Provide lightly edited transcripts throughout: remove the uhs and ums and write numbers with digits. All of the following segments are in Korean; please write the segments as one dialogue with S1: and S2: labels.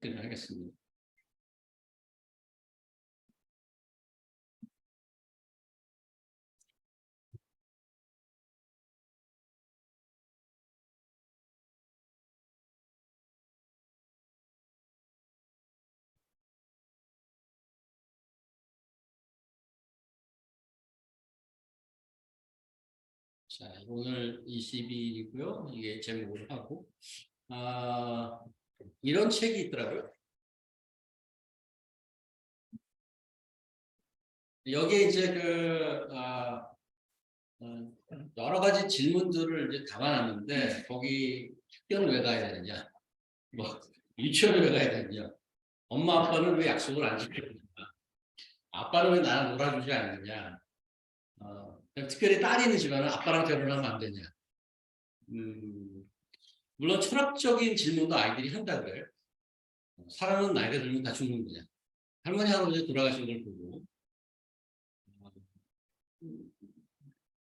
S1: 하겠습니다. 자, 오늘 20일이고요. 이게 제목을 하고 이런 책이 있더라고요. 여기에 이제 여러 가지 질문들을 이제 담아놨는데 거기 학교는 왜 가야 되느냐, 뭐 유치원을 왜 가야 되느냐, 엄마 아빠는 왜 약속을 안 지켜주느냐, 아빠는 왜 나랑 놀아주지 않느냐, 특별히 딸이 있는 집안은 아빠랑 결혼하면 안 되냐. 물론 철학적인 질문도 아이들이 한다 그래요. 사람은 나이가 들면 다 죽는 거냐. 할머니 할아버지 돌아가신 걸 보고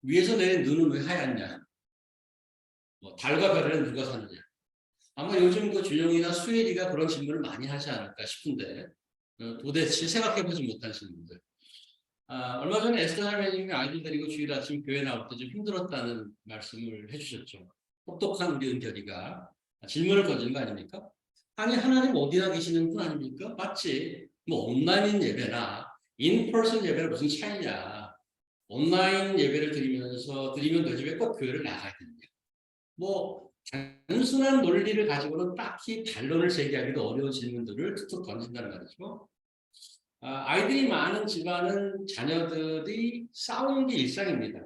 S1: 위에서 내린 눈은 왜 하얗냐, 뭐 달과 별에는 누가 사느냐. 아마 요즘 그 준영이나 수혜리가 그런 질문을 많이 하지 않을까 싶은데 도대체 생각해보지 못한 질문들. 얼마 전에 에스더 할머님이 아이들 데리고 주일 아침 교회 나올 때 좀 힘들었다는 말씀을 해주셨죠. 똑똑한 우리 은결이가 질문을 던지는 거 아닙니까? 아니, 하나님 어디나 계시는 분 아닙니까? 맞지? 뭐 온라인 예배나 인퍼슨 예배는 무슨 차이냐. 온라인 예배를 드리면 되지 왜 꼭 교회를 나가야 되느냐. 뭐 단순한 논리를 가지고는 딱히 반론을 제기하기도 어려운 질문들을 툭툭 던진다는 말이죠. 아이들이 많은 집안은 자녀들이 싸우는 게 일상입니다.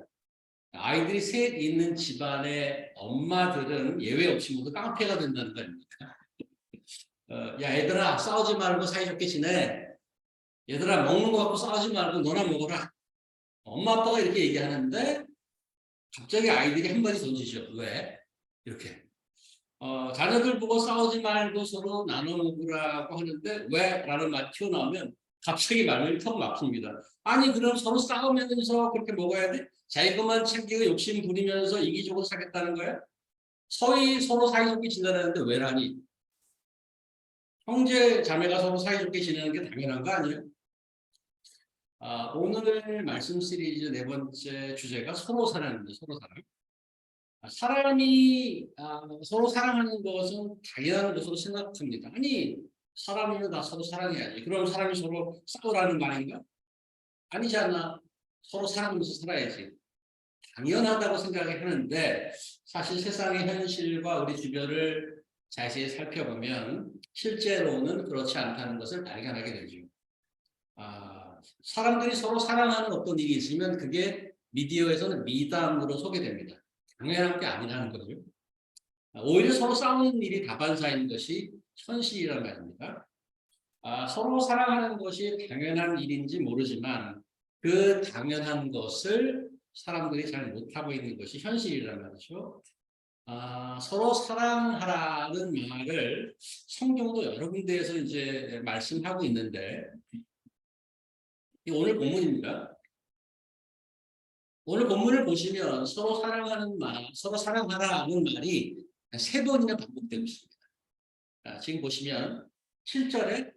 S1: 아이들이 셋 있는 집안의 엄마들은 예외 없이 모두 깡패가 된다는 거 아닙니까? 야, 얘들아, 싸우지 말고 사이좋게 지내. 얘들아, 먹는 거 갖고 싸우지 말고 너나 먹어라. 엄마 아빠가 이렇게 얘기하는데 갑자기 아이들이 한마디 던지죠. 왜? 이렇게. 자녀들 보고 싸우지 말고 서로 나눠 먹으라고 하는데 왜? 라는 말이 튀어나오면 갑자기 말문이 턱 막힙니다. 아니, 그럼 서로 싸우면서 그렇게 먹어야 돼? 자기 것만 챙기고 욕심 부리면서 이기적으로 사겠다는 거야? 서로 사이좋게 지내라는데 왜라니? 형제 자매가 서로 사이좋게 지내는 게 당연한 거 아니에요? 오늘 말씀 시리즈 네 번째 주제가 서로 사랑입니다. 서로 사랑. 사람이 서로 사랑하는 것은 당연한 것으로 생각합니다. 아니, 사람이면 다 서로 사랑해야지. 그럼 사람이 서로 싸우라는 말인가? 아니지 않나? 서로 사랑하면서 살아야지. 당연하다고 생각을 하는데 사실 세상의 현실과 우리 주변을 자세히 살펴보면 실제로는 그렇지 않다는 것을 발견하게 되죠. 사람들이 서로 사랑하는 어떤 일이 있으면 그게 미디어에서는 미담으로 소개됩니다. 당연한 게 아니라는 거죠. 오히려 서로 싸우는 일이 다반사인 것이 현실이란 말입니다. 서로 사랑하는 것이 당연한 일인지 모르지만 그 당연한 것을 사람들이 잘 못하고 있는 것이 현실이란 말이죠. 서로 사랑하라는 말을 성경도 여러 군데에서 이제 말씀하고 있는데 오늘 본문입니다. 오늘 본문을 보시면 서로 사랑하는 말, 서로 사랑하라는 말이 세 번이나 반복되고 있습니다. 지금 보시면 7절에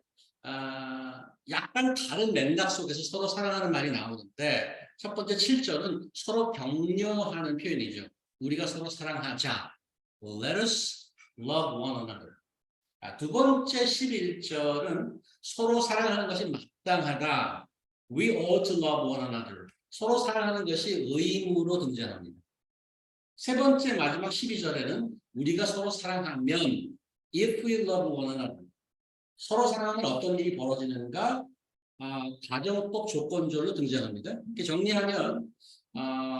S1: 약간 다른 맥락 속에서 서로 사랑하는 말이 나오는데 첫 번째 7절은 서로 격려하는 표현이죠. 우리가 서로 사랑하자. Let us love one another. 두 번째 11절은 서로 사랑하는 것이 마땅하다. We ought to love one another. 서로 사랑하는 것이 의무로 등장합니다. 세 번째 마지막 12절에는 우리가 서로 사랑하면 if we love one another. 서로 사랑하면 어떤 일이 벌어지는가? 가정법 조건절로 등장합니다. 이렇게 정리하면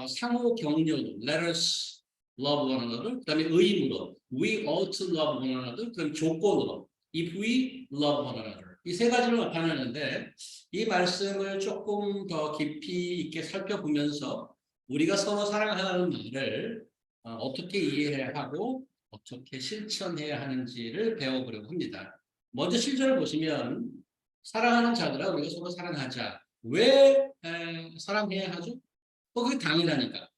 S1: 상호 격려로 let us love one another, 그 다음에 의무로 we ought to love one another, 그 다음에 조건으로 if we love one another. 이 세 가지를 나타내는데 이 말씀을 조금 더 깊이 있게 살펴보면서 우리가 서로 사랑하는 말을 어떻게 이해해야 하고 어떻게 실천해야 하는지를 배워보려고 합니다. 먼저 7절을 보시면 사랑하는 자들아 우리가 서로 사랑하자. 왜 사랑해야 하죠? 그게 당연하니까.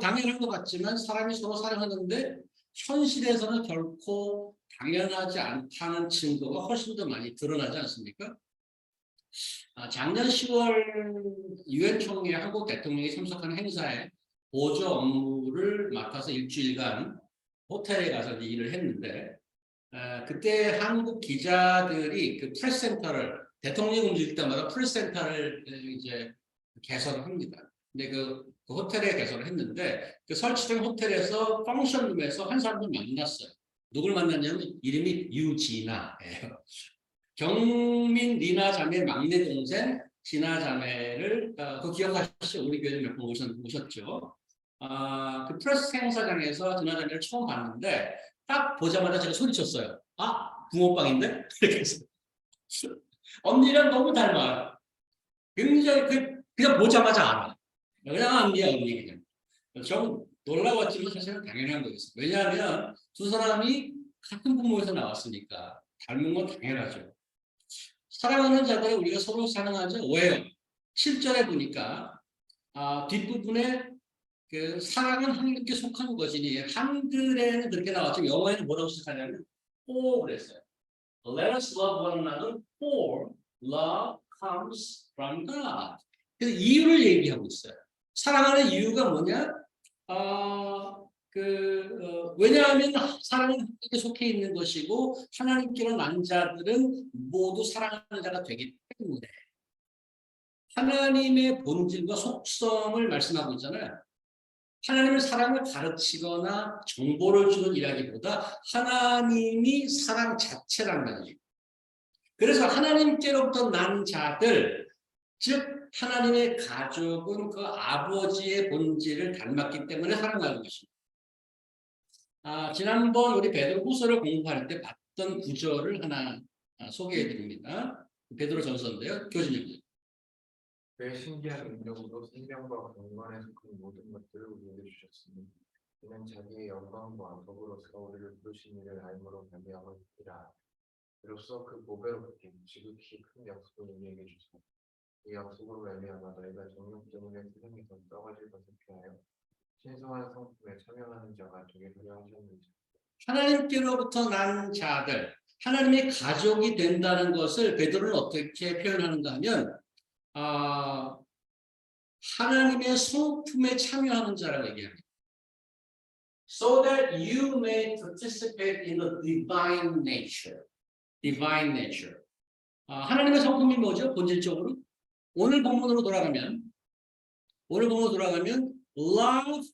S1: 당연한 것 같지만 사람이 서로 사랑하는데 현실에서는 결코 당연하지 않다는 증거가 훨씬 더 많이 드러나지 않습니까? 작년 10월 유엔 총회 한국 대통령이 참석하는 행사에 보조 업무를 맡아서 일주일간 호텔에 가서 일을 했는데 그때 한국 기자들이 그 프레스센터를 대통령 움직일 때마다 프레스센터를 이제 개설을 합니다. 근데 그 호텔에 개설을 했는데 그 설치된 호텔에서 펑션룸에서 한 사람을 만났어요. 누굴 만났냐면 이름이 유진아예요. 경민 리나 자매 막내 동생 진아 자매를 그 기억하시죠? 우리 교회 몇 번 오셨죠? 그 프레스 행사장에서 진아 자매를 처음 봤는데 딱 보자마자 제가 소리쳤어요. 붕어빵인데? 이렇게 해서 언니랑 너무 닮아요. 굉장히 그냥 보자마자 알아. 그냥 언니야 언니 그냥. 좀 놀라웠지만 사실은 당연한 거였어요. 왜냐하면 두 사람이 같은 부모에서 나왔으니까 닮은 건 당연하죠. 사랑하는 자들을 우리가 서로 사랑하죠. 왜요? 7절에 보니까 뒷부분에 그 사랑은 하나님께 속한 것이니 한글에는 그렇게 나왔지만 영어에는 뭐라고 시작하냐면 for 그랬어요. Let us love one another for love comes from God. 그래서 이유를 얘기하고 있어요. 사랑하는 이유가 뭐냐? 왜냐하면 사랑은 하나님께 속해 있는 것이고 하나님께로 난 자들은 모두 사랑하는 자가 되기 때문에 하나님의 본질과 속성을 말씀하고 있잖아요. 하나님은 사랑을 가르치거나 정보를 주는 이야기보다 하나님이 사랑 자체란 말이에요. 그래서 하나님께로부터 난 자들, 즉 하나님의 가족은 그 아버지의 본질을 닮았기 때문에 사랑하는 것입니다. 지난번 우리 베드로후서를 공부할 때 봤던 구절을 하나 소개해 드립니다. 베드로전서인데요. 교수님.
S2: 왜 신기한 능력으로 생명과 건강에 속한 모든 것들을 우리에게 주셨으니 이는 자기의 영광과 더불어서 우리를 부르신 이를 알므로 말미암음이라. 이로써 그 보배롭게 지극히 큰 약속을 우리에게 주사 이 약속으로 말미암아 너희가 정욕 때문에 세상에서 떠가질 것을 피하여 신성한 성품에 참여하는 자가 되게 하려 하셨는지.
S1: 하나님께로부터 난 자들, 하나님의 가족이 된다는 것을 베드로는 어떻게 표현하는가 하면 하나님의 성품에 참여하는 자라고 얘기합니다. So that you may participate in the divine nature. Divine nature. 하나님의 성품이 뭐죠? 본질적으로 오늘 본문으로 돌아가면 love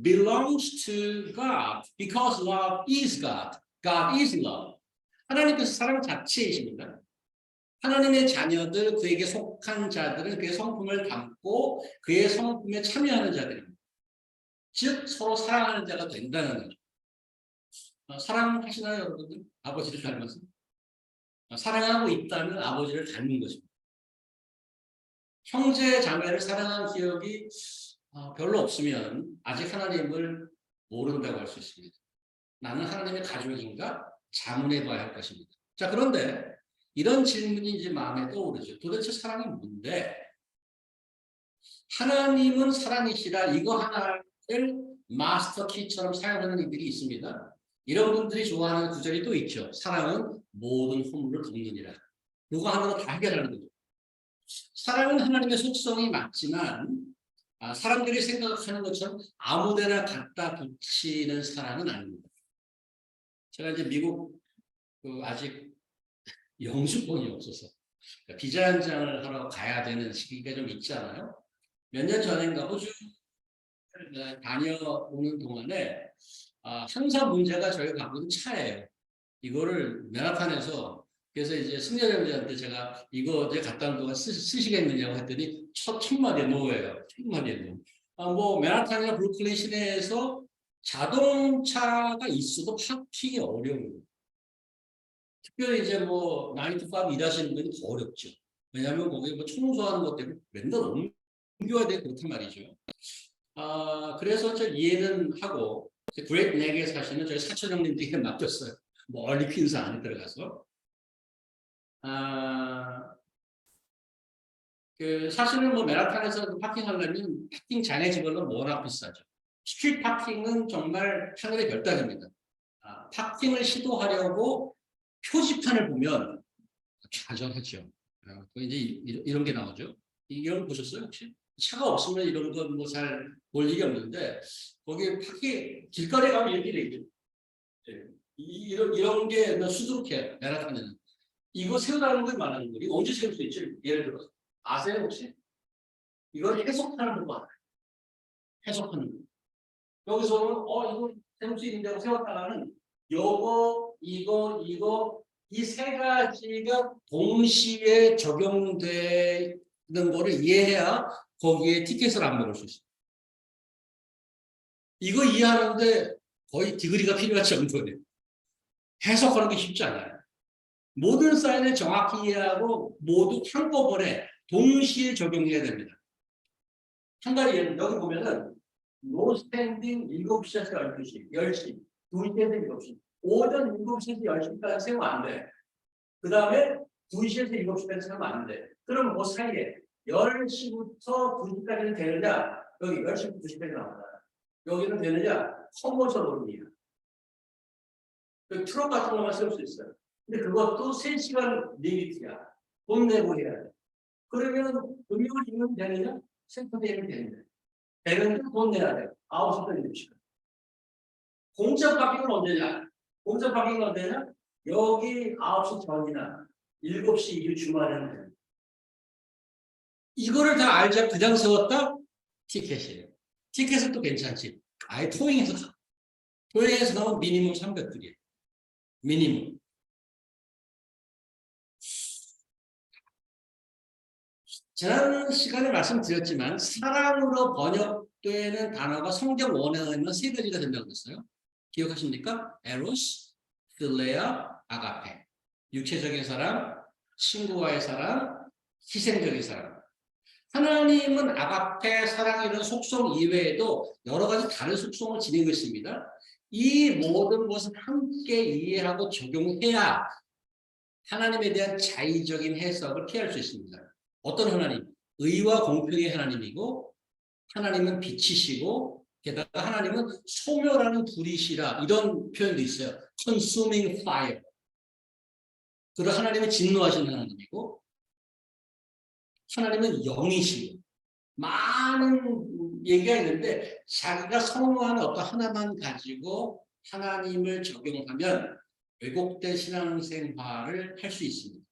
S1: belongs to God because love is God. God is love. 하나님께서 사랑 자체이십니다. 하나님의 자녀들, 그에게 속한 자들은 그의 성품을 담고 그의 성품에 참여하는 자들입니다. 즉 서로 사랑하는 자가 된다는 거죠. 사랑하시나요, 여러분들? 아버지를 닮아서? 사랑하고 있다면 아버지를 닮은 것입니다. 형제 자매를 사랑한 기억이 별로 없으면 아직 하나님을 모른다고 할 수 있습니다. 나는 하나님의 가족인가? 자문해 봐야 할 것입니다. 자, 그런데 이런 질문이 이제 마음에 떠오르죠. 도대체 사랑이 뭔데? 하나님은 사랑이시라 이거 하나를 마스터 키처럼 사용하는 이들이 있습니다. 이런 분들이 좋아하는 구절이 또 있죠. 사랑은 모든 허물을 덮느니라. 이거 하나로 다 해결하는 거죠. 사랑은 하나님의 속성이 맞지만 사람들이 생각하는 것처럼 아무데나 갖다 붙이는 사랑은 아닙니다. 제가 이제 미국 아직 영주권이 없어서 비자 연장을 하러 가야 되는 시기가 좀 있지 않아요? 몇 년 전인가 호주 다녀오는 동안에 항상 문제가 저희가 갖고 있는 차예요. 이거를 맨하탄에서 그래서 이제 승려자분들한테 제가 이거 이제 갔다 온 동안 쓰시겠느냐고 했더니 천마디에 노예요. 천마디에 노. 뭐 맨하탄이나 브루클린 시내에서 자동차가 있어도 파킹이 어려워요. 특별히 이제 뭐 9 to 5 일하시는 분이 더 어렵죠. 왜냐하면 거기 뭐 청소하는 것 때문에 맨날 옮겨야 되고 그렇단 말이죠. 그래서 저 이해는 하고 그레이트 넥에 사시는 저희 사촌 형님들에게 맡겼어요. 멀리 퀸스 안에 들어가서. 사실은 뭐 맨하탄에서 파킹하려면 파킹 장애 지불은 워낙 비싸죠. 스트리트 파킹은 정말 하늘의 별따기입니다. 파킹을 시도하려고 표지판을 보면 좌절하죠. 이제 이런 게 나오죠. 이런 거 보셨어요 혹시? 차가 없으면 이런 건 뭐 잘 볼 일이 없는데 거기 파킹 길거리 가면 이렇게 돼 있죠. 이런 게 수두룩해. 메라톤에는 이거 세우라는 걸 말하는 거예요. 이거 언제 세울 수 있지? 예를 들어서 아세요 혹시? 이걸 해석하는 거 알아요. 해석하는 거. 여기서는 이거 세울 수 있는데 세웠다가는 요거 이거 이 세 가지가 동시에 적용되는 거를 이해해야 거기에 티켓을 안 먹을 수 있어요. 이거 이해하는데 거의 디그리가 필요할 정도예요. 해석하는 게 쉽지 않아요. 모든 사인을 정확히 이해하고 모두 한꺼번에 동시에 적용해야 됩니다. 한 가지 예를 여기 보면은 노 스탠딩 7시에서 12시, 10시, 2시에서 7시, 오전 7시에서 10시까지 세우면 안 돼. 그 다음에 2시에서 7시까지 세우면 안 돼. 그럼 그 사이에 10시부터 2시까지는 되느냐? 여기 10시부터 2시까지 나온다. 여기는 되느냐? 컨버터 논리야. 트럭 같은 것만 세울 수 있어요. 근데 그것도 3시간 리미트야. 돈 내고 해야 돼. 그러면 금요일이면 되느냐? 센터데이면 되느냐? 되는데 돈 내야 돼. 9시부터 7시간. 공짜 파킹은 언제냐? 공짜 파킹은 언제냐? 여기 9시 전이나 7시 이후 주말에는 돼. 이거를 다 알자 그냥 세웠다? 티켓이에요. 티켓은 또 괜찮지. 아예 토잉해서 가. 토잉해서 가면 미니멈 300불이에요. 미니멈. 지난 시간에 말씀드렸지만 사랑으로 번역되는 단어가 성경 원어에는 3가지가 된다고 했어요. 기억하십니까? 에로스, 필레아, 아가페. 육체적인 사랑, 친구와의 사랑, 희생적인 사랑. 하나님은 아가페 사랑이라는 속성 이외에도 여러 가지 다른 속성을 지니고 있습니다. 이 모든 것을 함께 이해하고 적용해야 하나님에 대한 자의적인 해석을 피할 수 있습니다. 어떤 하나님? 의와 공평의 하나님이고 하나님은 빛이시고 게다가 하나님은 소멸하는 불이시라 이런 표현도 있어요. Consuming fire. 그리고 하나님은 진노하시는 하나님이고 하나님은 영이시고 많은 얘기가 있는데 자기가 선호하는 어떤 하나만 가지고 하나님을 적용하면 왜곡된 신앙생활을 할 수 있습니다.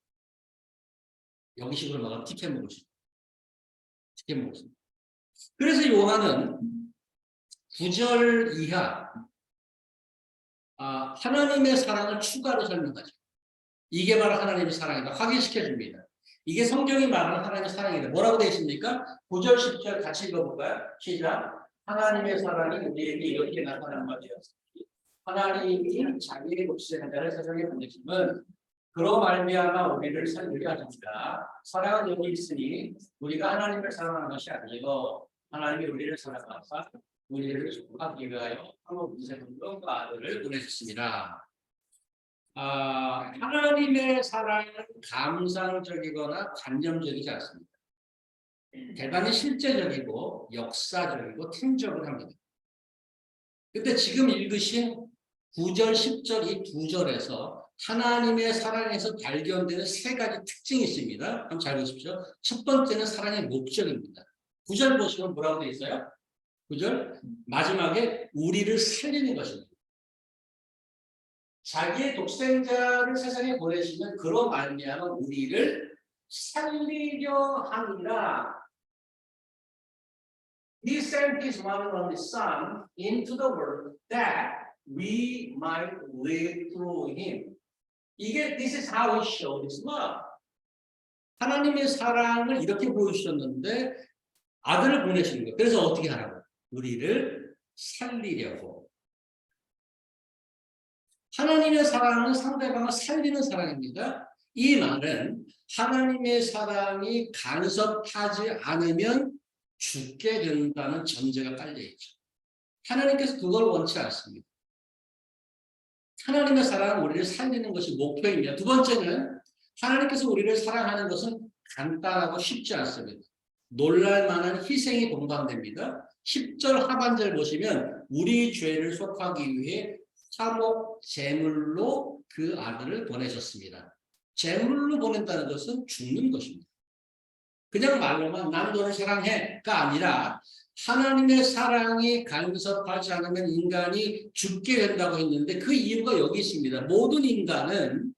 S1: 여기식으로 나가 티켓 먹을 수 있습니다. 티켓 먹을 수 있습니다. 그래서 요한은 9절 이하 하나님의 사랑을 추가로 설명하죠. 이게 바로 하나님의 사랑이다. 확인시켜줍니다. 이게 성경이 말하는 하나님의 사랑이다. 뭐라고 되어 있습니까? 9절, 10절 같이 읽어볼까요? 시작. 하나님의 사랑이 우리에게 이렇게 나타난 바 되었습니다. 하나님이 자기의 독생자를 자를 세상에 보내심은 그로 말미암아 우리를 살리게 하십니다. 사랑은 여기 있으니 우리가 하나님을 사랑하는 것이 아니고 하나님이 우리를 사랑하사 우리를 축복하기 위하여 한 분과 아들을 보내셨습니다. 하나님의 사랑은 감상적이거나 관념적이지 않습니다. 대단히 실제적이고 역사적이고 팀적으로 합니다. 근데 지금 읽으신 9절, 10절 이 2절에서 하나님의 사랑에서 발견되는 3가지 특징이 있습니다. 한번 잘 보십시오. 첫 번째는 사랑의 목적입니다. 9절 보시면 뭐라고 되어 있어요? 9절 마지막에 우리를 살리는 것입니다. 자기의 독생자를 세상에 보내시면 그로 말미암아 우리를 살리려 하니라. He sent his one and only Son into the world that we might live through him. This is how he showed his love. 하나님의 사랑을 이렇게 보여주셨는데 아들을 보내시는 거예요. 그래서 어떻게 하라고? 우리를 살리려고. 하나님의 사랑은 상대방을 살리는 사랑입니다. 이 말은 하나님의 사랑이 간섭하지 않으면 죽게 된다는 전제가 깔려있죠. 하나님께서 그걸 원치 않습니다. 하나님의 사랑은 우리를 살리는 것이 목표입니다. 두 번째는 하나님께서 우리를 사랑하는 것은 간단하고 쉽지 않습니다. 놀랄만한 희생이 동반됩니다. 10절 하반절 보시면 우리 죄를 속하기 위해 화목 제물로 그 아들을 보내셨습니다. 제물로 보낸다는 것은 죽는 것입니다. 그냥 말로만 난 너를 사랑해가 아니라 하나님의 사랑이 간섭하지 않으면 인간이 죽게 된다고 했는데 그 이유가 여기 있습니다. 모든 인간은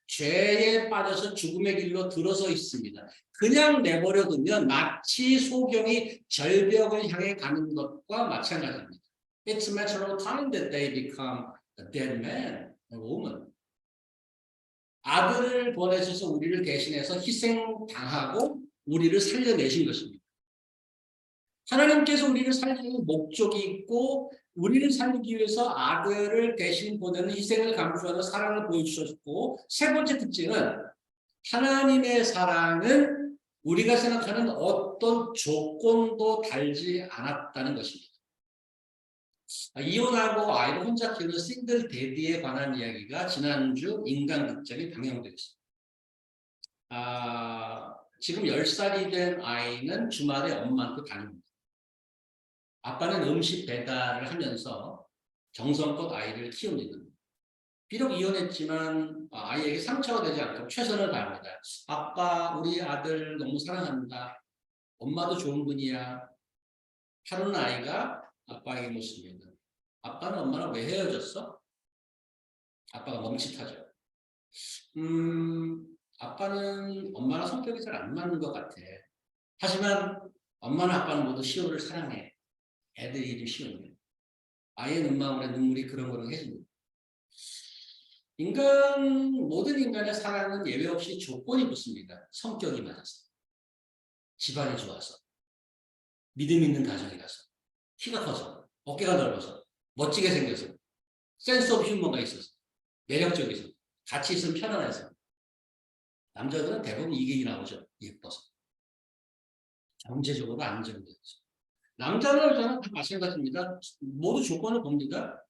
S1: 죄에 빠져서 죽음의 길로 들어서 있습니다. 그냥 내버려두면 마치 소경이 절벽을 향해 가는 것과 마찬가지입니다. It's a matter of time that they become a dead man or woman. 아들을 보내셔서 우리를 대신해서 희생당하고 우리를 살려내신 것입니다. 하나님께서 우리를 살리는 목적이 있고 우리를 살리기 위해서 아들을 대신 보내는 희생을 감수하는 사랑을 보여주셨고 세 번째 특징은 하나님의 사랑은 우리가 생각하는 어떤 조건도 달지 않았다는 것입니다. 이혼하고 아이를 혼자 키우는 싱글 데디에 관한 이야기가 지난주 인간극장에 방영되었습니다. 지금 10살이 된 아이는 주말에 엄마한테 다닙니다. 아빠는 음식 배달을 하면서 정성껏 아이를 키웁니다. 비록 이혼했지만 아이에게 상처가 되지 않도록 최선을 다합니다. 아빠, 우리 아들 너무 사랑한다. 엄마도 좋은 분이야. 하는 아이가 아빠에게 묻습니다. 아빠는 엄마랑 왜 헤어졌어? 아빠가 멈칫하죠. 아빠는 엄마랑 성격이 잘 안 맞는 것 같아. 하지만 엄마나 아빠는 모두 시호를 사랑해. 애들이 좀 시호해. 아이의 눈망울에 눈물이 그렁그렁해집니다. 모든 인간의 사랑은 예외 없이 조건이 붙습니다. 성격이 맞아서, 집안이 좋아서, 믿음 있는 가정이라서, 키가 커서, 어깨가 넓어서, 멋지게 생겨서, 센스 오브 휴머가 있어서, 매력적이서, 같이 있으면 편안해서. 남자들은 대부분 이게 나오죠. 예뻐서. 경제적으로 안정돼서. 남자나 여자나 다 마찬가지입니다. 모두 조건을 봅니다.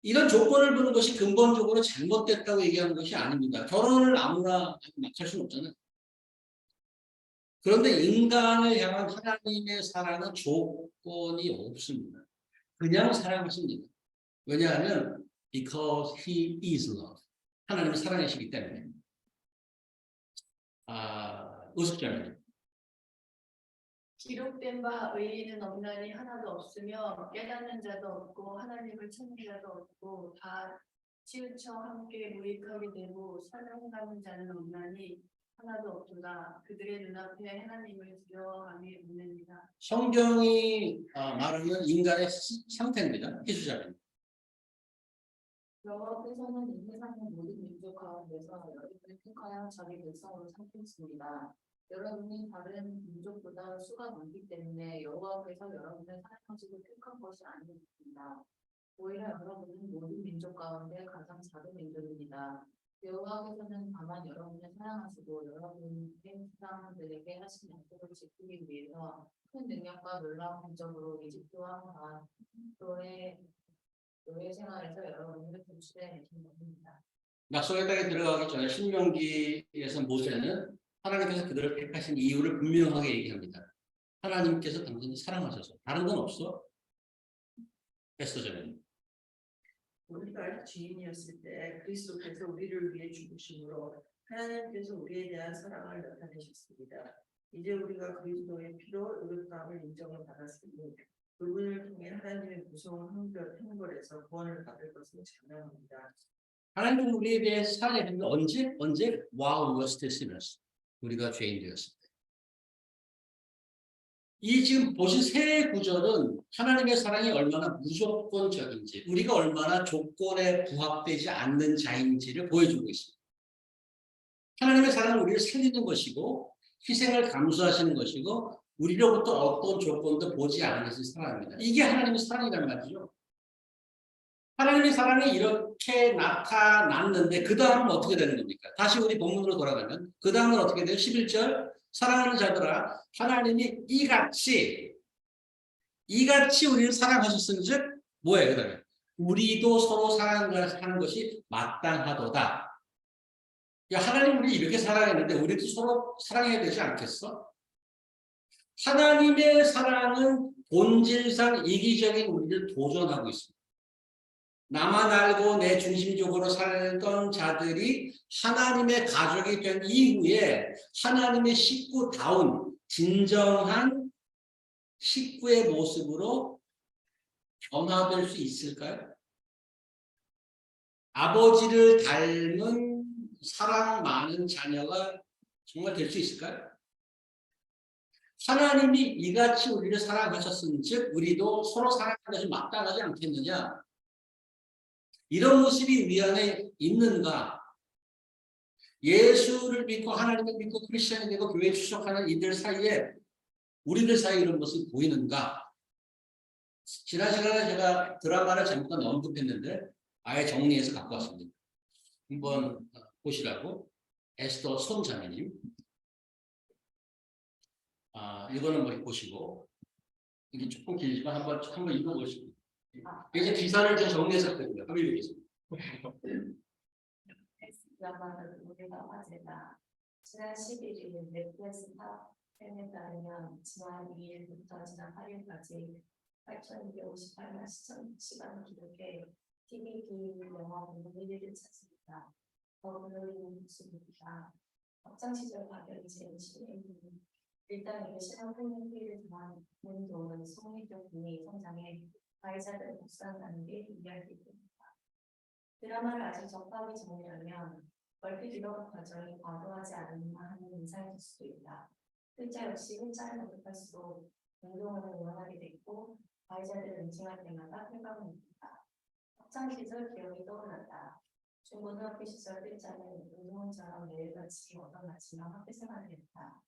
S1: 이런 조건을 보는 것이 근본적으로 잘못됐다고 얘기하는 것이 아닙니다. 결혼을 아무나 막 할 수는 없잖아요. 그런데 인간을 향한 하나님의 사랑은 조건이 없습니다. 그냥 사랑하십니다. 왜냐하면 because he is love. 하나님은 사랑이시기 때문에. 우습잖아요.
S3: 기록된 바 의인은 없나니 하나도 없으며 깨닫는 자도 없고 하나님을 찾는 자도 없고 다 치우쳐 함께 무익하게 되고 사랑하는 자는 없나니 하나도 없도다. 그들의 눈앞에 하나님을 두려워함이 없느니라.
S1: 성경이 말하는 인간의 상태입니다. 희수자입니다.
S4: 여호와께서는 이 세상의 모든 민족 가운데서 여러분을 택하여 자기 백성으로 삼겠습니다. 여러분이 다른 민족보다 수가 많기 때문에 여호와께서 여러분을 사랑하시고 택한 것이 아닙니다. 오히려 여러분은 모든 민족 가운데 가장 작은 민족입니다. 여호와께서는 다만 여러분을 사랑하시고 여러분의 사람들에게 하신 약속을 지키기 위해서 큰 능력과 놀라운 공적으로 이집트와 노예 생활에서 여러분을 구출해 내신 겁니다.
S1: 약속의 땅에 들어가기 전에 신명기에서 모세는 하나님께서 그들을 택하신 이유를 분명하게 얘기합니다. 하나님께서 당신을 사랑하셔서. 다른 건 없어. 에스더전에.
S5: 우리가 죄인이었을 때 그리스도께서 우리를 위해 죽으심으로 하나님께서 우리에 대한 사랑을 나타내셨습니다. 이제 우리가 그리스도의 피로 의롭다함을 인정을 받았으니 그분을 통해 하나님의 무서운 형벌에서 구원을 받을 것을 찬양합니다.
S1: 하나님은 우리에 대해 사랑했는데 언제? While we were still sinners. 우리가 죄인 되었을 때. 이 지금 보신 세 구절은 하나님의 사랑이 얼마나 무조건적인지, 우리가 얼마나 조건에 부합되지 않는 자인지를 보여주고 있습니다. 하나님의 사랑은 우리를 살리는 것이고 희생을 감수하시는 것이고 우리로부터 어떤 조건도 보지 않으신 사랑입니다. 이게 하나님의 사랑이란 말이죠. 하나님의 사랑이 이렇게 나타났는데 그 다음은 어떻게 되는 겁니까? 다시 우리 본문으로 돌아가면 그 다음은 어떻게 돼요? 11절 사랑하는 자들아 하나님이 이같이 우리를 사랑하셨은즉 뭐예요? 그 다음에 우리도 서로 사랑하는 것이 마땅하도다. 야, 하나님 우리 이렇게 사랑했는데 우리도 서로 사랑해야 되지 않겠어? 하나님의 사랑은 본질상 이기적인 우리를 도전하고 있습니다. 나만 알고 내 중심적으로 살던 자들이 하나님의 가족이 된 이후에 하나님의 식구다운 진정한 식구의 모습으로 변화될 수 있을까요? 아버지를 닮은 사랑 많은 자녀가 정말 될 수 있을까요? 하나님이 이같이 우리를 사랑하셨은 즉 우리도 서로 사랑하는 것이 마땅하지 않겠느냐? 이런 모습이 우리 안에 있는가? 예수를 믿고 하나님을 믿고 크리스천이 되고 교회에 출석하는 이들 사이에 우리들 사이에 이런 모습이 보이는가? 지난 시간에 제가 드라마를 잠깐 언급했는데 아예 정리해서 갖고 왔습니다. 한번 보시라고. 에스더 손자매님. 이거는 뭐 보시고 이게 조금 길지만 한번 읽어보시고 이제 기사를 좀 정리해서 했거든요. 한번 읽겠습니다.
S4: 드라마는 우리가 화제다. 지난 11일 넷플릭스 탑10에 따르면 지난 2일부터 지난 8일까지 8,258만 시간 기록해 TV 기획 영화 공동 1위를 차지했다. 더 글로리는 모습입니다. 학창 시절 가격이 제일 신뢰입니다. 일단 이게 신학 훈련 기회를 더한 문도는 성리적 분위 성장에 가해자들의 복수한다는 게 이야기입니다. 드라마를 아직 접하기 전이라면 얼핏 이런 과정이 과도하지 않았나 하는 인상이 들 수도 있다. 글자 역시 글자를 언급할수록 운동을 응원하게 됐고 가해자들을 응징할 때마다 쾌감을 느낀다. 학창 시절 기억이 떠올랐다. 중고등학교 시절 글자는 운동원처럼 매일같이 얻어맞지만 학교 생활을 했다.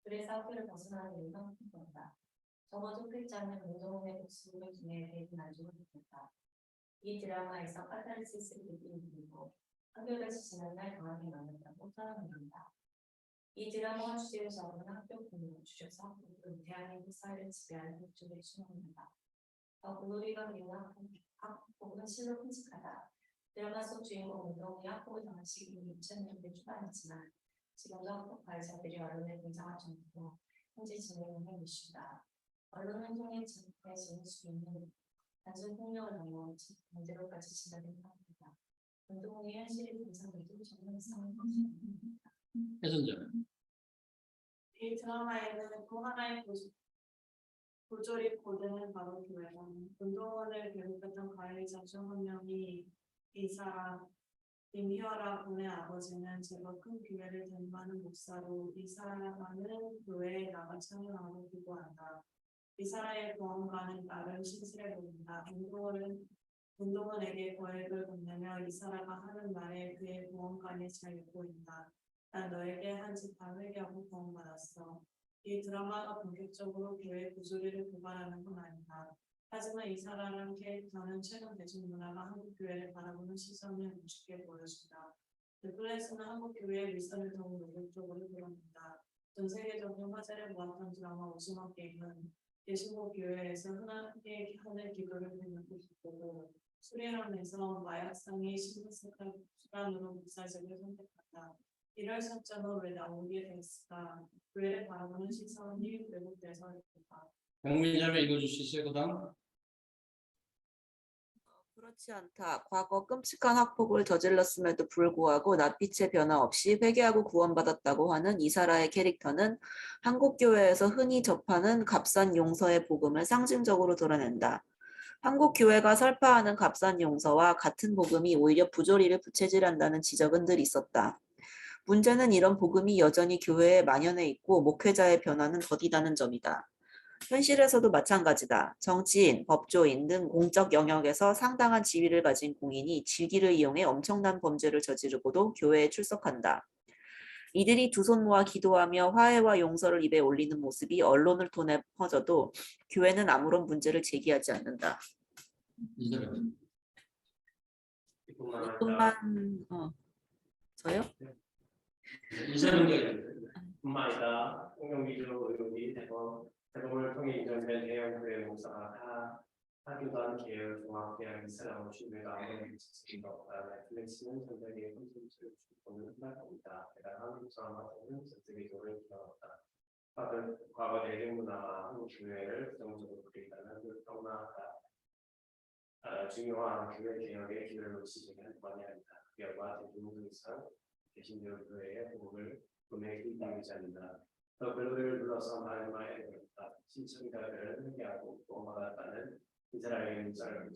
S4: 그래서 학교를 벗어나는 이유가 큰 건다. 적어도 글자는 운동원의 복수를 통해 대인 만족을 느꼈다. 이 드라마에서 카타르시스를 느끼는 분이고 한결같이 지난 날 강하게 만났다고 설명합니다. 이 드라마와 주제를 잡은 학교 공부 주셔서 학부는 대한민국 사회를 지배하는 목적에 충원한다. 더 글로리가 그리는 학부는 실로 끔찍하다. 드라마 속 주인공 운동이 학부를 당한 시기는 2000년대 초반이지만 지금도 학부 가해자들이 언론에 등장할 정도로 현재 진행하는 이슈다. 언론을 통해 진행될 수 있는 단순 폭력을 넘어 문제로까지 진행된 상황이다. 운동의 현실이 분석해도 정말 이상한 것입니다.
S1: 해선자는
S5: 이 드라마에는 또 하나의 고졸이 고되는 바로 교회다. 운동원을 괴롭혔던 가해자 중 한 명이 이 사람 임희어라 군의 아버지는 제법 큰 교회를 대표하는 목사로 이 사람은 교회에 나가 참여하고 기도한다. 이 사람의 보험가는 나름 신실해 보인다. 운동원에게 거액을 건네며 이 사람가 하는 말에 그의 보험관이 잘 보인다. 난 너에게 한 짓 다 회개하고 보험받았어. 이 드라마가 본격적으로 교회 부조리를 고발하는 건 아니다. 하지만 이 사람은 캐릭터는 최근 대중문화가 한국 교회를 바라보는 시선을 우습게 보여준다. 넷플릭스는 한국 교회의 위선을 더욱 노골적으로 드러낸다. 전 세계적으로 화제를 모았던 드라마 오징어 게임은 예수교 교회에서 흔하게 하는 기도를 보면서 기도고 수련원에서 마약상이 심리수단으로 목사직을 선택한다. 이럴 설정은 왜 나오게 됐을까? 교회를 바라보는 시선이 왜곡돼서일까?
S1: 박민자매 읽어줄 수 있어요? 그 다음.
S6: 그렇지 않다. 과거 끔찍한 학폭을 저질렀음에도 불구하고 낯빛의 변화 없이 회개하고 구원받았다고 하는 이사라의 캐릭터는 한국교회에서 흔히 접하는 값싼 용서의 복음을 상징적으로 드러낸다. 한국교회가 설파하는 값싼 용서와 같은 복음이 오히려 부조리를 부채질한다는 지적은 늘 있었다. 문제는 이런 복음이 여전히 교회에 만연해 있고 목회자의 변화는 더디다는 점이다. 현실에서도 마찬가지다. 정치인, 법조인 등 공적 영역에서 상당한 지위를 가진 공인이 직위를 이용해 엄청난 범죄를 저지르고도 교회에 출석한다. 이들이 두 손 모아 기도하며 화해와 용서를 입에 올리는 모습이 언론을 통해 퍼져도 교회는 아무런 문제를 제기하지 않는다.
S1: 이사람.
S6: 이것만 저요?
S1: 이사람과
S7: 뿐만 아니라 성경 위주로 의혹이 대법을 통해 인정된 대형 교회 목사가 다 하교단 계열 종합대학 이스라엘 주교회가 아무런 지식이 없다. 넷플릭스는 전 세계 콘텐츠를 주고는 한달 겁니다. 대단 한국 사람한테는 전세계적으로 기여했다. 과거 대중문화와 한국 교회를 부정적으로 그리다는 너무나 중요한 교회 개혁의 기회를 놓치지 않고만이 아니다. 교회와 대중문화상 개신교 교회의 복음을 분명히 인정하지 않는다. 더 그들을 불러서 마지막에 이르렀다. 신청자들을 회개하고 구원받았다는 이스라엘의 문자를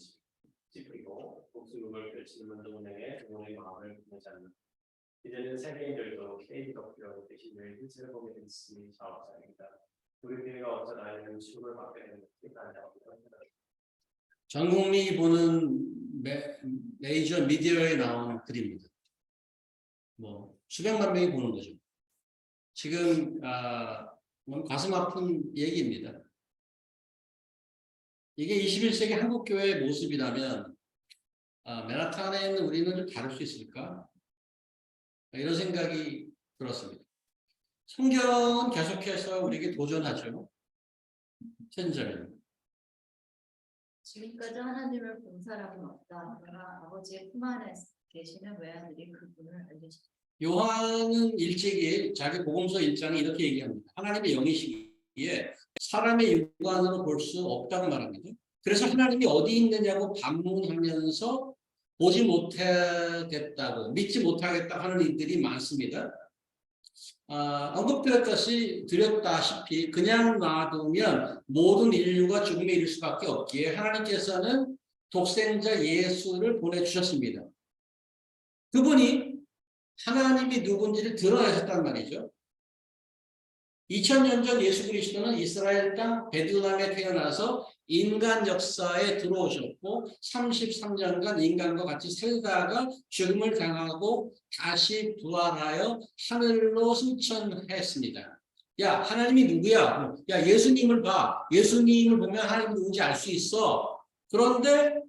S7: 찌푸리고 목숨을 펼치는 운동에 응원의 마음을 보내지 않는다. 이제는 세계인들도 KW로 대신을 hil세를 보게 됐으니 자업자입니다. 우리 교회가 어쩌다 이런 축을 받게 된 것이 아니라고 합니다.
S1: 전 국민이 보는 메이저 미디어에 나오는 글입니다. 뭐 수백만 명이 보는 거죠. 지금 가슴 아픈 얘기입니다. 이게 21세기 한국 교회의 모습이라면 맨하탄에 있는 우리는 좀 다를 수 있을까? 이런 생각이 들었습니다. 성경은 계속해서 우리에게 도전하죠. 현재는
S4: 지금까지 하나님을 본 사람은 없다. 그러나 아버지의 품 안에 계시는 외아들이 그분을 알리시다.
S1: 요한은 일찍이 자기 복음서 1장에 이렇게 얘기합니다. 하나님의 영이시기에 사람의 육안으로 볼 수 없다고 말합니다. 그래서 하나님이 어디 있느냐고 반문하면서 보지 못하겠다고 믿지 못하겠다고 하는 이들이 많습니다. 드렸다시피 그냥 놔두면 모든 인류가 죽음에 이를 수밖에 없기에 하나님께서는 독생자 예수를 보내주셨습니다. 그분이 하나님이 누군지를 드러내셨단 말이죠. 2000년 전 예수 그리스도는 이스라엘 땅 베들레헴에 태어나서 인간 역사에 들어오셨고 33년간 인간과 같이 살다가 죽음을 당하고 다시 부활하여 하늘로 승천했습니다. 야, 하나님이 누구야? 야, 예수님을 봐. 예수님을 보면 하나님이 누군지 알 수 있어. 그런데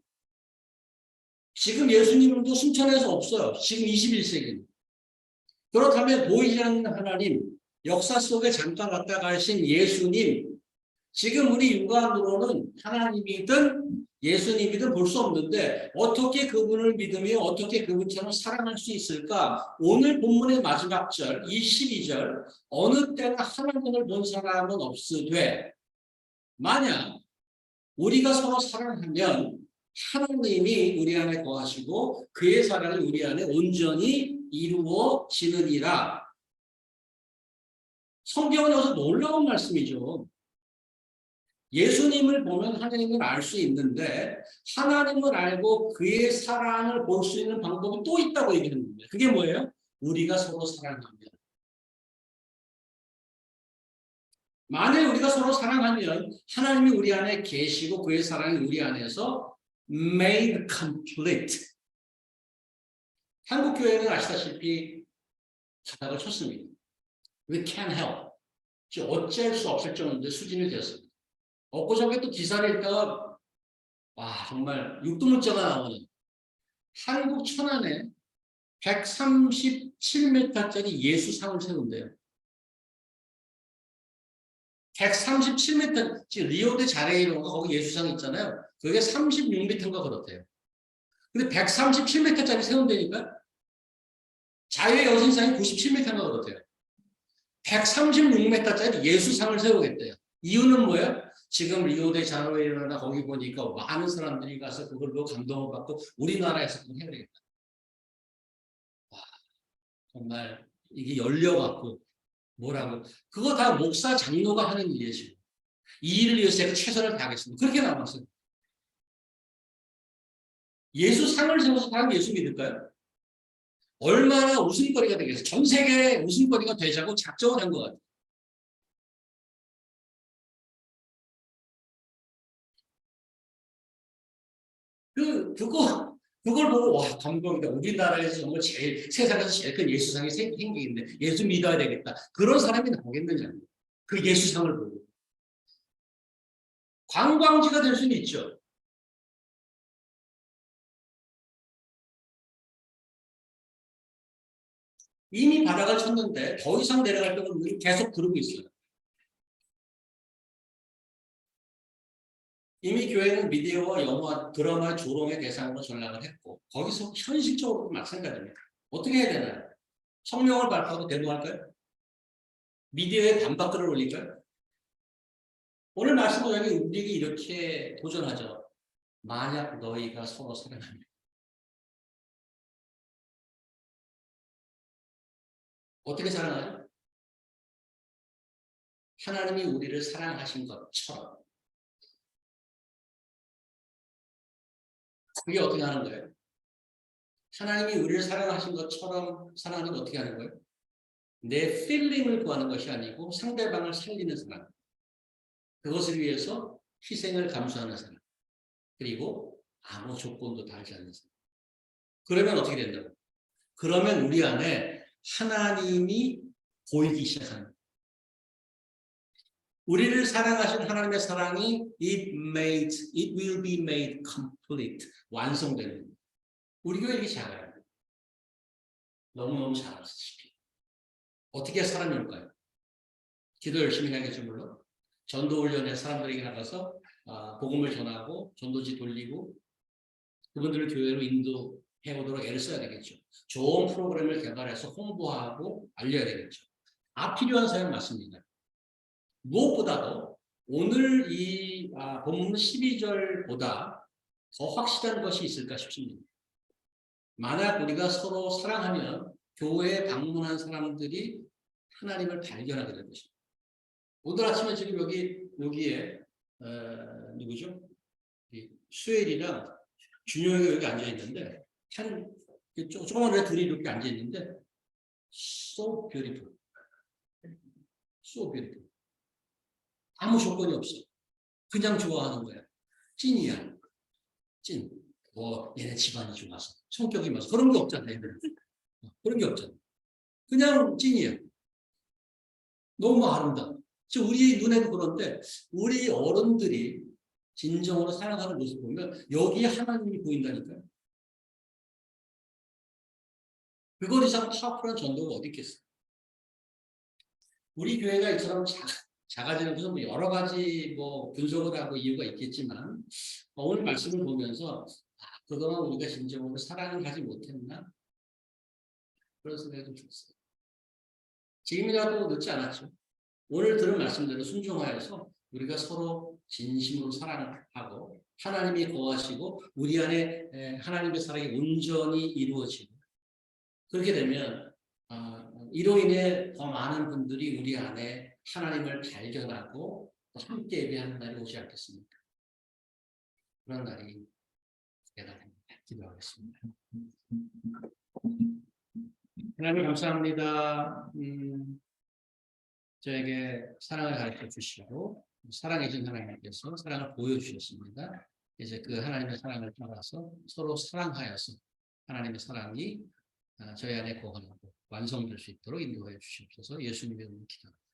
S1: 지금 예수님도 승천해서 없어요. 지금 21세기는. 그렇다면 보이지 않는 하나님, 역사 속에 잠깐 왔다 가신 예수님, 지금 우리 육안으로는 하나님이든 예수님이든 볼 수 없는데 어떻게 그분을 믿으며 어떻게 그분처럼 사랑할 수 있을까? 오늘 본문의 마지막 절, 22절, 어느 때나 하나님을 본 사람은 없으되 만약 우리가 서로 사랑하면 하나님이 우리 안에 거하시고 그의 사랑이 우리 안에 온전히 이루어지느니라. 성경은 여기서 놀라운 말씀이죠. 예수님을 보면 하나님을 알 수 있는데 하나님을 알고 그의 사랑을 볼 수 있는 방법이 또 있다고 얘기했는데 그게 뭐예요? 우리가 서로 사랑하면. 만일 우리가 서로 사랑하면 하나님이 우리 안에 계시고 그의 사랑이 우리 안에서 made complete. 한국 교회는 아시다시피 바닥을 쳤습니다. We can't help. 어쩔 수 없을 정도의 수준이 되었습니다. 엊그저께 또 기사를 읽다가 와 정말 육두문자가 나오는 한국 천안에 137m짜리 예수상을 세운대요. 137m, 지금 리오데자네이로인가 거기 예수상 있잖아요. 그게 36m인가 그렇대요. 근데 137m짜리 세운다니까 자유의 여신상이 97m인가 그렇대요. 136m짜리 예수상을 세우겠대요. 이유는 뭐예요? 지금 리오데자네이로나 거기 보니까 많은 사람들이 가서 그걸로 감동을 받고 우리나라에서 그걸 해야 되겠다. 와, 정말 이게 열려갖고 뭐라고 그거 다 목사 장로가 하는 일이에요. 이 일을 위해서 제가 최선을 다하겠습니다. 그렇게 나왔어요. 예수 상을 세워서 다른 예수 믿을까요? 얼마나 웃음거리가 되겠어요. 전 세계에 웃음거리가 되자고 작정을 한 것 같아요. 그걸 보고 와 감동이다. 우리나라에서 정말 세상에서 제일 큰 예수상이 생기는데 예수 믿어야 되겠다. 그런 사람이 나오겠느냐. 그 예수상을 보고. 관광지가 될 수는 있죠. 이미 바닥을 쳤는데 더 이상 내려갈 때는 우리 계속 그러고 있어요. 이미 교회는 미디어와 영화, 드라마, 조롱의 대상으로 전락을 했고 거기서 현실적으로도 마찬가지입니다. 어떻게 해야 되나요? 성명을 발표하고 대노할까요? 미디어에 반박글을 올릴까요? 오늘 말씀 중에 우리에게 이렇게 도전하죠. 만약 너희가 서로 사랑하면 어떻게 사랑하죠? 하나님이 우리를 사랑하신 것처럼. 그게 어떻게 하는 거예요? 하나님이 우리를 사랑하신 것처럼 사랑하는 거 어떻게 하는 거예요? 내 필링을 구하는 것이 아니고 상대방을 살리는 사람. 그것을 위해서 희생을 감수하는 사람. 그리고 아무 조건도 달지 않는 사람. 그러면 어떻게 된다고? 그러면 우리 안에 하나님이 보이기 시작하는 거예요. 우리를 사랑하신 하나님의 사랑이 it will be made complete. 완성되는 거예요. 우리 교회 이렇게 작아요. 너무너무 작아지시피. 어떻게 사람이 올까요? 기도 열심히 해야겠죠, 물론. 전도훈련에 사람들에게 나가서 복음을 전하고 전도지 돌리고 그분들을 교회로 인도해 오도록 애를 써야 되겠죠. 좋은 프로그램을 개발해서 홍보하고 알려야 되겠죠. 필요한 사연 맞습니다. 무엇보다도 오늘 이 본문 12절보다 더 확실한 것이 있을까 싶습니다. 만약 우리가 서로 사랑하면 교회에 방문한 사람들이 하나님을 발견하게 될 것입니다. 오늘 아침에 지금 여기에 누구죠? 수엘이랑 준영이가 여기 앉아 있는데 조그만 애 둘이 이렇게 앉아 있는데 so beautiful, so beautiful. 아무 조건이 없어. 그냥 좋아하는 거야. 찐이야. 찐. 뭐 얘네 집안이 좋아서 성격이 맞아. 그런 게 없잖아. 얘들은. 그런 게 없잖아. 그냥 찐이야. 너무 아름다워. 지금 우리 눈에도 그런데 우리 어른들이 진정으로 사랑하는 모습 보면 여기에 하나님이 보인다니까요. 그것 이상 파워풀한 전도가 어디 있겠어요. 우리 교회가 이처럼 작아지는 것은 뭐 여러 가지 분석을 하고 이유가 있겠지만 오늘 말씀을 보면서 그동안 우리가 진정으로 사랑을 하지 못했나? 그런 생각이 좀 들었어요. 지금이라도 늦지 않았죠. 오늘 들은 말씀대로 순종하여서 우리가 서로 진심으로 사랑하고 하나님이 거하시고 우리 안에 하나님의 사랑이 온전히 이루어지고 그렇게 되면 이로 인해 더 많은 분들이 우리 안에 하나님을 발견하고 함께 예배하는 날이 오지 않겠습니까? 그런 날이 기대가 됩니다. 기도하겠습니다. 하나님 감사합니다. 저에게 사랑을 가르쳐 주시고 사랑해준 하나님께서 사랑을 보여주셨습니다. 이제 그 하나님의 사랑을 따라서 서로 사랑하여서 하나님의 사랑이 저희 안에 거하고 완성될 수 있도록 인도해 주시옵소서. 예수님의 이름으로 기도합니다.